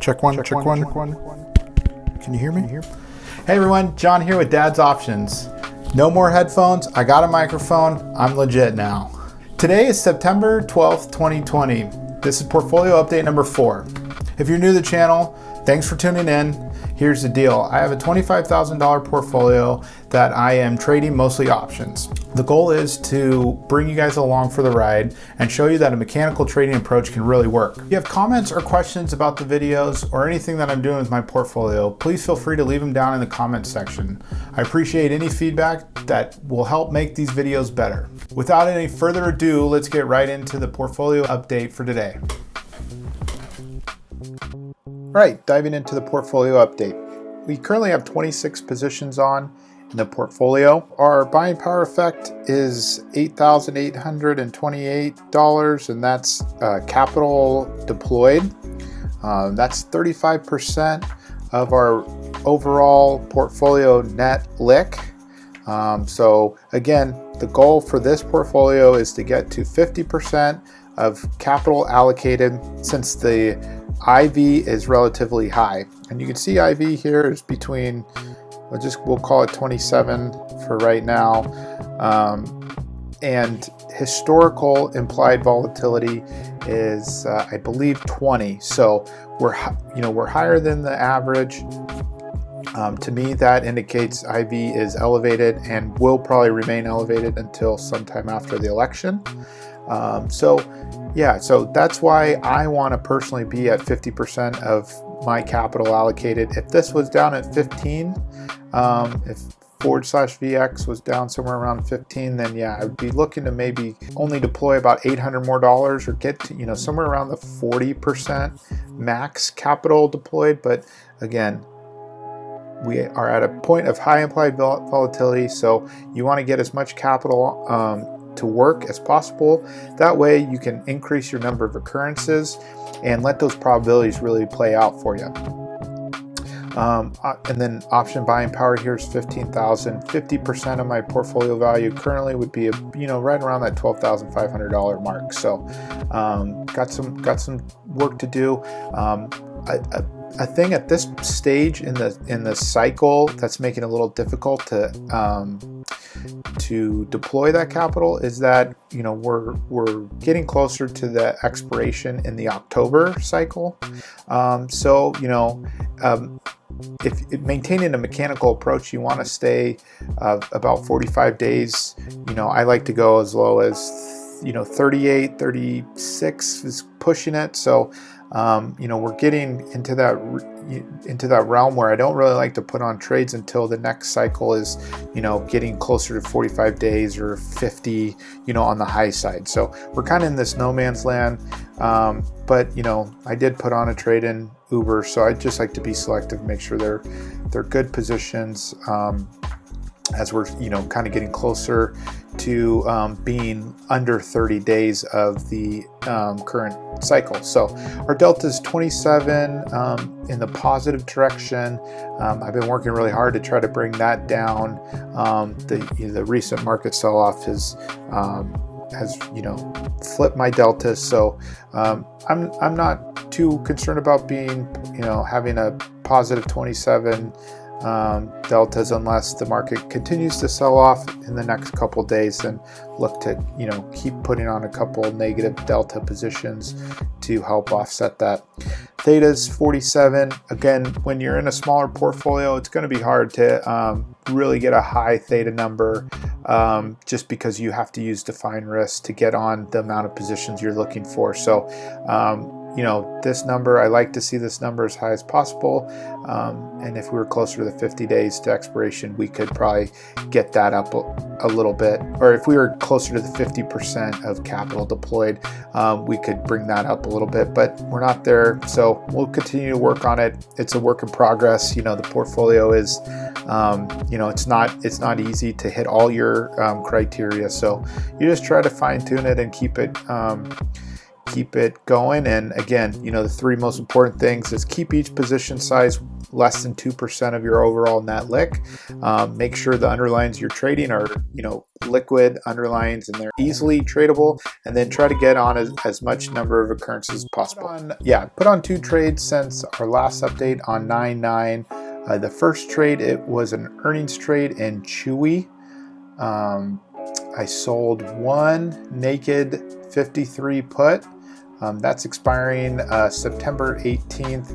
Check one. Can you hear me? Hey everyone, John here with Dad's Options. No more headphones, I got a microphone, I'm legit now. Today is September 12th, 2020. This is portfolio update number 4. If you're new to the channel, thanks for tuning in. Here's the deal. I have a $25,000 portfolio that I am trading mostly options. The goal is to bring you guys along for the ride and show you that a mechanical trading approach can really work. If you have comments or questions about the videos or anything that I'm doing with my portfolio, please feel free to leave them down in the comments section. I appreciate any feedback that will help make these videos better. Without any further ado, let's get right into the portfolio update for today. Right, diving into the portfolio update. We currently have 26 positions on in the portfolio. Our buying power effect is $8,828, and that's capital deployed. That's 35% of our overall portfolio net lick. So again, the goal for this portfolio is to get to 50% of capital allocated, since the IV is relatively high. And you can see IV here is between, we'll call it 27 for right now. And historical implied volatility is, I believe, 20. So we're higher than the average. To me, that indicates IV is elevated and will probably remain elevated until sometime after the election. So that's why I want to personally be at 50% of my capital allocated. If this was down at 15, if /VX was down somewhere around 15, then yeah, I would be looking to maybe only deploy about $800 more or get to, somewhere around the 40% max capital deployed. But again, we are at a point of high implied volatility, so you want to get as much capital to work as possible. That way you can increase your number of occurrences and let those probabilities really play out for you. And then option buying power here is 15,000. 50% of my portfolio value currently would be right around that $12,500 mark. So got some work to do. A thing at this stage in the cycle that's making it a little difficult to deploy that capital is that we're getting closer to the expiration in the October cycle. If maintaining a mechanical approach, you want to stay about 45 days. I like to go as low as 38, 36 is pushing it. So we're getting into that realm where I don't really like to put on trades until the next cycle is, getting closer to 45 days or 50, on the high side. So we're kind of in this no man's land. But I did put on a trade in Uber, so I just like to be selective, make sure they're good positions. As we're kind of getting closer to being under 30 days of the current cycle. So our delta is 27 in the positive direction. I've been working really hard to try to bring that down. The recent market sell-off has flipped my delta, so I'm not too concerned about being having a positive 27 deltas unless the market continues to sell off in the next couple days, and look to keep putting on a couple negative delta positions to help offset that. Theta's 47. Again, when you're in a smaller portfolio, it's going to be hard to really get a high theta number, just because you have to use defined risk to get on the amount of positions you're looking for. So this number, I like to see this number as high as possible. And if we were closer to the 50 days to expiration, we could probably get that up a little bit. Or if we were closer to the 50% of capital deployed, we could bring that up a little bit, but we're not there. So we'll continue to work on it. It's a work in progress. The portfolio is, it's not easy to hit all your criteria. So you just try to fine tune it and keep it keep it going. And again, the three most important things is keep each position size less than 2% of your overall net lick. Make sure the underlines you're trading are, liquid underlines and they're easily tradable, and then try to get on as much number of occurrences as possible. Put on 2 trades since our last update on 9/9. The first trade, it was an earnings trade in Chewy. I sold one naked 53 put. That's expiring September 18th.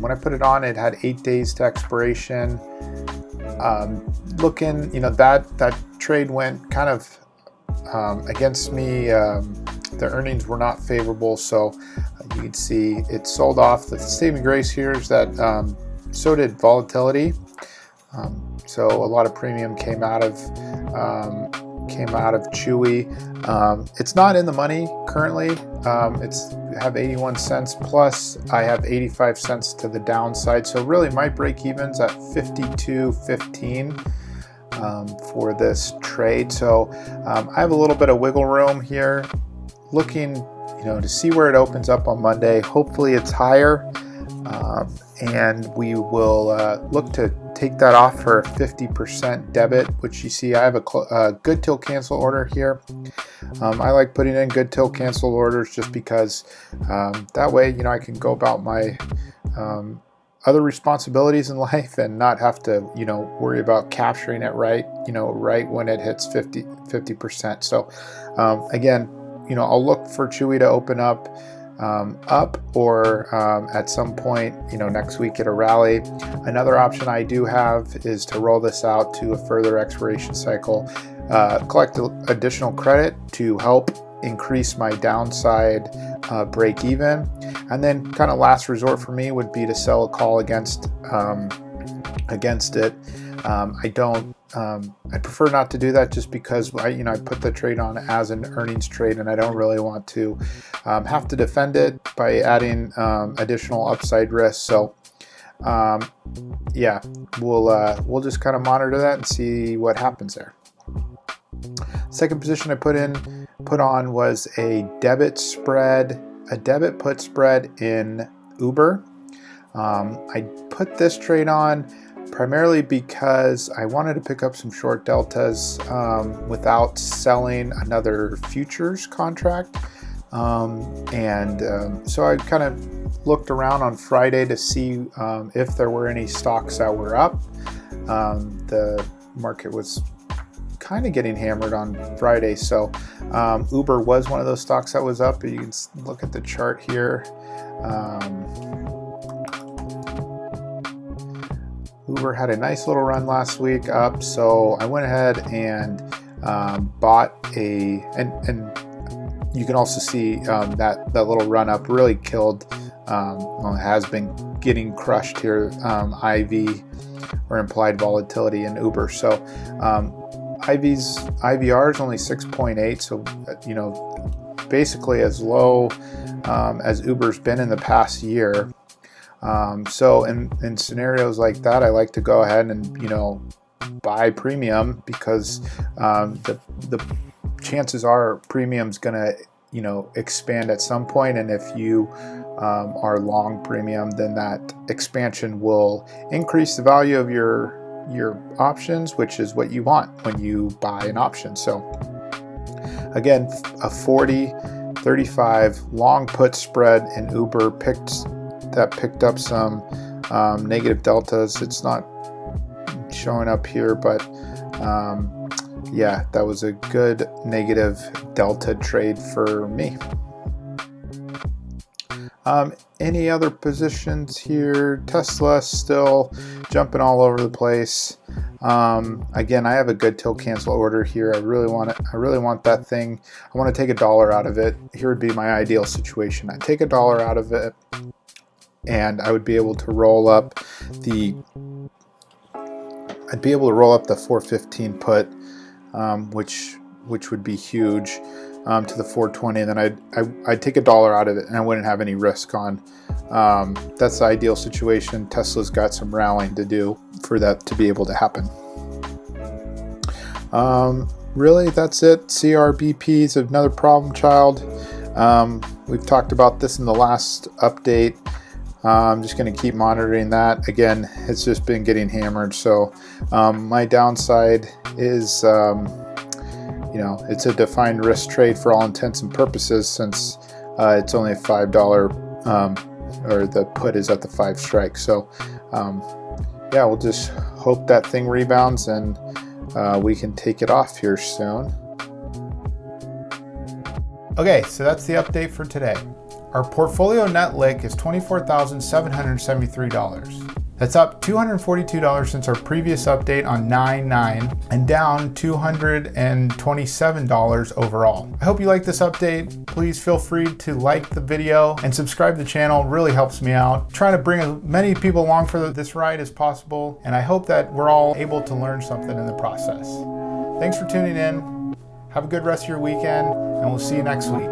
When I put it on, it had 8 days to expiration. Looking, that trade went kind of against me. The earnings were not favorable, so you can see it sold off. The saving grace here is that so did volatility. So a lot of premium came out of Chewy. It's not in the money currently. It's have 81 cents plus I have 85 cents to the downside, so really my break evens at 52.15 for this trade. So I have a little bit of wiggle room here, looking to see where it opens up on Monday. Hopefully it's higher, and we will look to take that off for a 50% debit, which you see I have a good till cancel order here. I like putting in good till cancel orders just because that way I can go about my other responsibilities in life and not have to worry about capturing it right when it hits 50%. So again, I'll look for Chewy to open up or at some point next week at a rally. Another option I do have is to roll this out to a further expiration cycle, collect additional credit to help increase my downside break even, and then kind of last resort for me would be to sell a call against it. I prefer not to do that just because I put the trade on as an earnings trade, and I don't really want to have to defend it by adding additional upside risk. So we'll just kind of monitor that and see what happens there. Second position I put on was a debit put spread in Uber. I put this trade on primarily because I wanted to pick up some short deltas without selling another futures contract. So I kind of looked around on Friday to see if there were any stocks that were up. The market was kind of getting hammered on Friday, so Uber was one of those stocks that was up. You can look at the chart here. Uber had a nice little run last week up, so I went ahead and bought and you can also see that little run up really killed, has been getting crushed here, IV or implied volatility in Uber. So IVR is only 6.8, so basically as low as Uber's been in the past year. So in scenarios like that, I like to go ahead and buy premium because the chances are premium's gonna expand at some point, and if you are long premium, then that expansion will increase the value of your options, which is what you want when you buy an option. So again, a 40-35 long put spread in Uber picked up some negative deltas. It's not showing up here, but that was a good negative delta trade for me. Any other positions here? Tesla still jumping all over the place. Again, I have a good till cancel order here. I really want that thing. I want to take $1 out of it. Here would be my ideal situation. I take $1 out of it, and I would be able to roll up the 415 put, which would be huge, to the 420, and then I'd take $1 out of it, and I wouldn't have any risk on. That's the ideal situation. Tesla's got some rallying to do for that to be able to happen. Really, that's it. CRBP is another problem child. We've talked about this in the last update. I'm just going to keep monitoring that. Again, it's just been getting hammered. So my downside is, it's a defined risk trade for all intents and purposes, since it's only a $5, or the put is at the 5 strike. So yeah, we'll just hope that thing rebounds and we can take it off here soon. Okay, so that's the update for today. Our portfolio net lick is $24,773. That's up $242 since our previous update on 9/9 and down $227 overall. I hope you like this update. Please feel free to like the video and subscribe to the channel. It really helps me out. I'm trying to bring as many people along for this ride as possible, and I hope that we're all able to learn something in the process. Thanks for tuning in. Have a good rest of your weekend, and we'll see you next week.